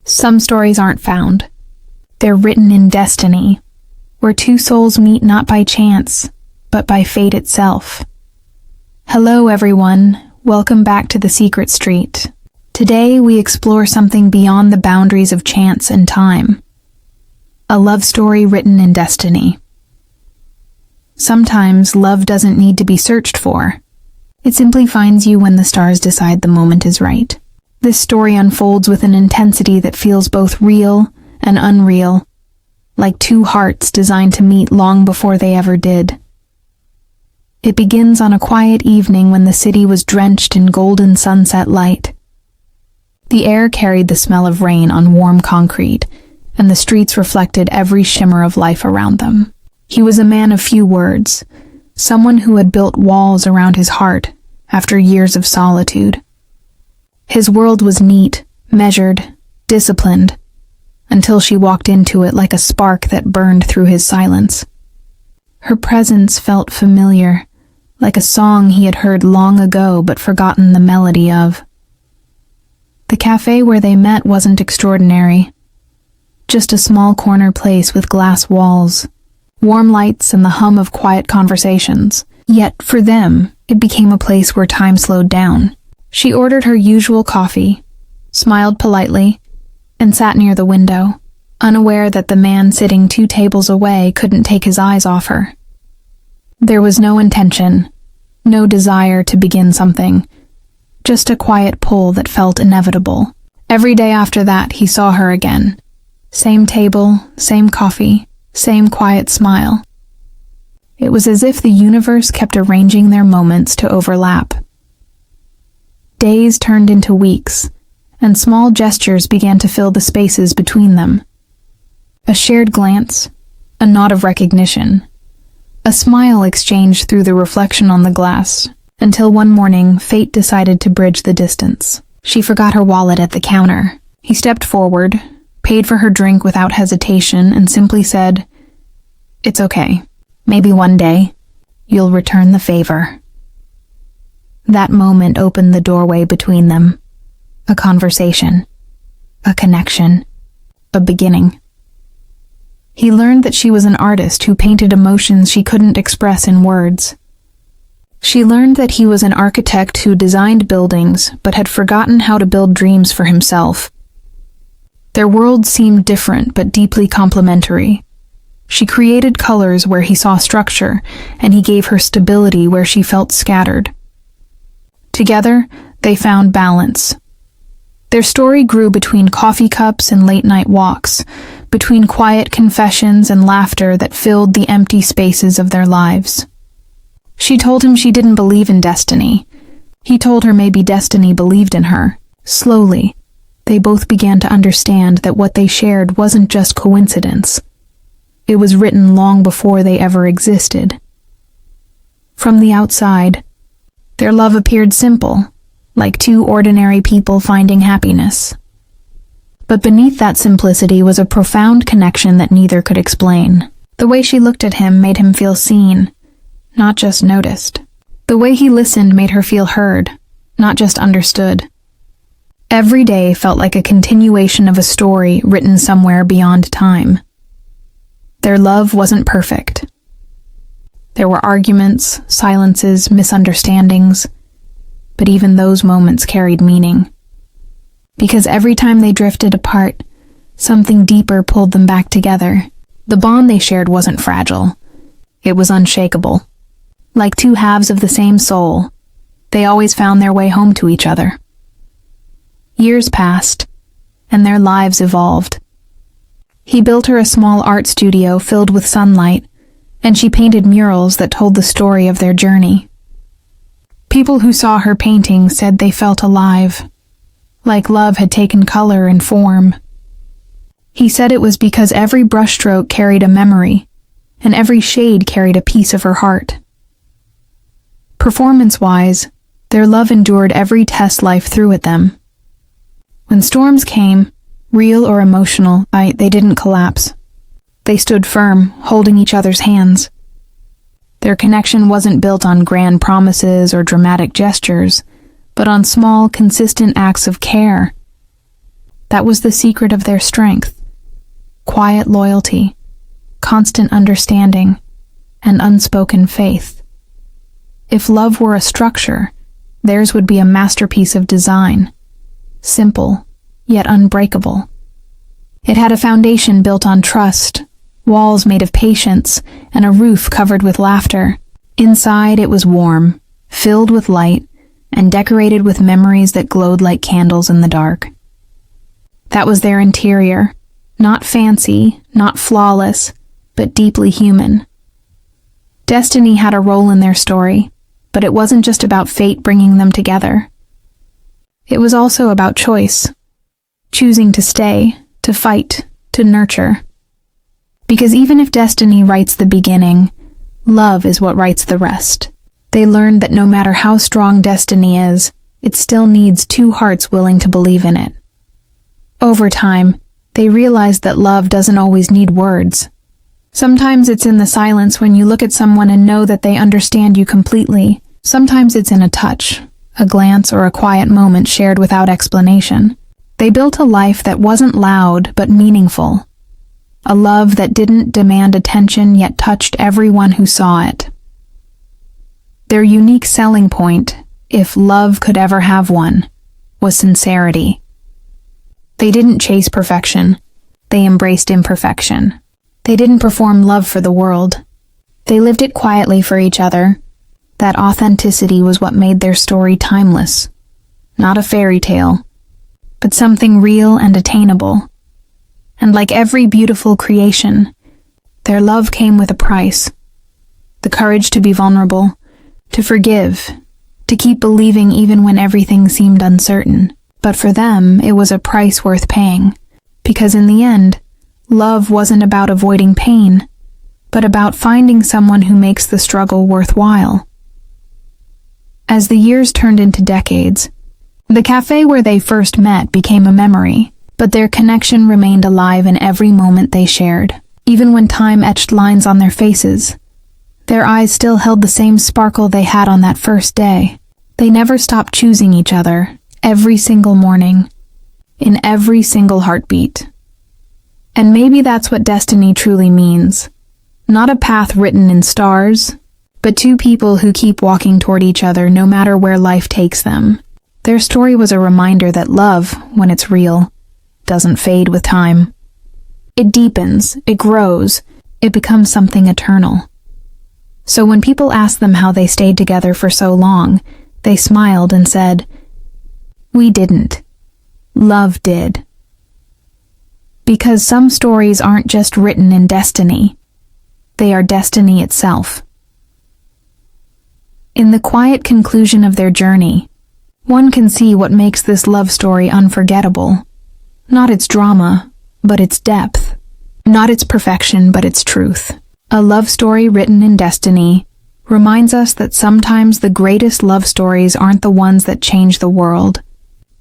Some stories aren't found. They're written in destiny, where two souls meet not by chance, but by fate itself. Hello everyone, welcome back to The Secret Street. Today we explore something beyond the boundaries of chance and time. A love story written in destiny. Sometimes love doesn't need to be searched for. It simply finds you when the stars decide the moment is right. This story unfolds with an intensity that feels both real and unreal, like two hearts designed to meet long before they ever did. It begins on a quiet evening when the city was drenched in golden sunset light. The air carried the smell of rain on warm concrete, and the streets reflected every shimmer of life around them. He was a man of few words, someone who had built walls around his heart after years of solitude. His world was neat, measured, disciplined, until she walked into it like a spark that burned through his silence. Her presence felt familiar, like a song he had heard long ago but forgotten the melody of. The cafe where they met wasn't extraordinary. Just a small corner place with glass walls, warm lights, and the hum of quiet conversations. Yet, for them, it became a place where time slowed down. She ordered her usual coffee, smiled politely, and sat near the window, unaware that the man sitting 2 tables away couldn't take his eyes off her. There was no intention, no desire to begin something, just a quiet pull that felt inevitable. Every day after that, he saw her again. Same table, same coffee, same quiet smile. It was as if the universe kept arranging their moments to overlap. Days turned into weeks, and small gestures began to fill the spaces between them. A shared glance, a nod of recognition, a smile exchanged through the reflection on the glass, until one morning fate decided to bridge the distance. She forgot her wallet at the counter. He stepped forward, paid for her drink without hesitation, and simply said, "It's okay. Maybe one day, you'll return the favor." That moment opened the doorway between them. A conversation, a connection, a beginning. He learned that she was an artist who painted emotions she couldn't express in words. She learned that he was an architect who designed buildings but had forgotten how to build dreams for himself. Their worlds seemed different but deeply complementary. She created colors where he saw structure, and he gave her stability where she felt scattered. Together, they found balance. Their story grew between coffee cups and late-night walks, between quiet confessions and laughter that filled the empty spaces of their lives. She told him she didn't believe in destiny. He told her maybe destiny believed in her. Slowly, they both began to understand that what they shared wasn't just coincidence. It was written long before they ever existed. From the outside, their love appeared simple, like two ordinary people finding happiness. But beneath that simplicity was a profound connection that neither could explain. The way she looked at him made him feel seen, not just noticed. The way he listened made her feel heard, not just understood. Every day felt like a continuation of a story written somewhere beyond time. Their love wasn't perfect. There were arguments, silences, misunderstandings, but even those moments carried meaning. Because every time they drifted apart, something deeper pulled them back together. The bond they shared wasn't fragile. It was unshakable. Like two halves of the same soul, they always found their way home to each other. Years passed, and their lives evolved. He built her a small art studio filled with sunlight, and she painted murals that told the story of their journey. People who saw her paintings said they felt alive, like love had taken color and form. He said it was because every brushstroke carried a memory, and every shade carried a piece of her heart. Performance-wise, their love endured every test life threw at them. When storms came, real or emotional, they didn't collapse. They stood firm, holding each other's hands. Their connection wasn't built on grand promises or dramatic gestures, but on small, consistent acts of care. That was the secret of their strength. Quiet loyalty, constant understanding, and unspoken faith. If love were a structure, theirs would be a masterpiece of design. Simple, yet unbreakable. It had a foundation built on trust, walls made of patience, and a roof covered with laughter. Inside it was warm, filled with light, and decorated with memories that glowed like candles in the dark. That was their interior, not fancy, not flawless, but deeply human. Destiny had a role in their story, but it wasn't just about fate bringing them together. It was also about choice, choosing to stay, to fight, to nurture. Because even if destiny writes the beginning, love is what writes the rest. They learned that no matter how strong destiny is, it still needs two hearts willing to believe in it. Over time, they realized that love doesn't always need words. Sometimes it's in the silence when you look at someone and know that they understand you completely. Sometimes it's in a touch, a glance, or a quiet moment shared without explanation. They built a life that wasn't loud but meaningful. A love that didn't demand attention yet touched everyone who saw it. Their unique selling point, if love could ever have one, was sincerity. They didn't chase perfection. They embraced imperfection. They didn't perform love for the world. They lived it quietly for each other. That authenticity was what made their story timeless. Not a fairy tale, but something real and attainable. And like every beautiful creation, their love came with a price. The courage to be vulnerable, to forgive, to keep believing even when everything seemed uncertain. But for them, it was a price worth paying, because in the end, love wasn't about avoiding pain, but about finding someone who makes the struggle worthwhile. As the years turned into decades, the cafe where they first met became a memory, but their connection remained alive in every moment they shared. Even when time etched lines on their faces, their eyes still held the same sparkle they had on that first day. They never stopped choosing each other, every single morning, in every single heartbeat. And maybe that's what destiny truly means. Not a path written in stars, but two people who keep walking toward each other no matter where life takes them. Their story was a reminder that love, when it's real, doesn't fade with time. It deepens, it grows, it becomes something eternal. So when people asked them how they stayed together for so long, they smiled and said, "We didn't. Love did." Because some stories aren't just written in destiny. They are destiny itself. In the quiet conclusion of their journey, one can see what makes this love story unforgettable. Not its drama, but its depth. Not its perfection, but its truth. A love story written in destiny reminds us that sometimes the greatest love stories aren't the ones that change the world,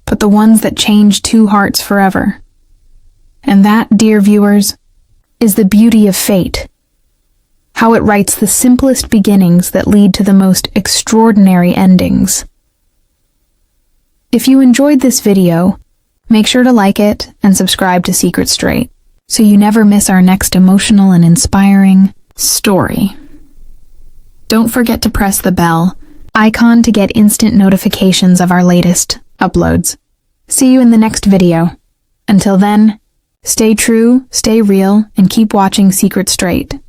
but the ones that change two hearts forever. And that, dear viewers, is the beauty of fate. How it writes the simplest beginnings that lead to the most extraordinary endings. If you enjoyed this video, make sure to like it and subscribe to Secret Straight, so you never miss our next emotional and inspiring story. Don't forget to press the bell icon to get instant notifications of our latest uploads. See you in the next video. Until then, stay true, stay real, and keep watching Secret Straight.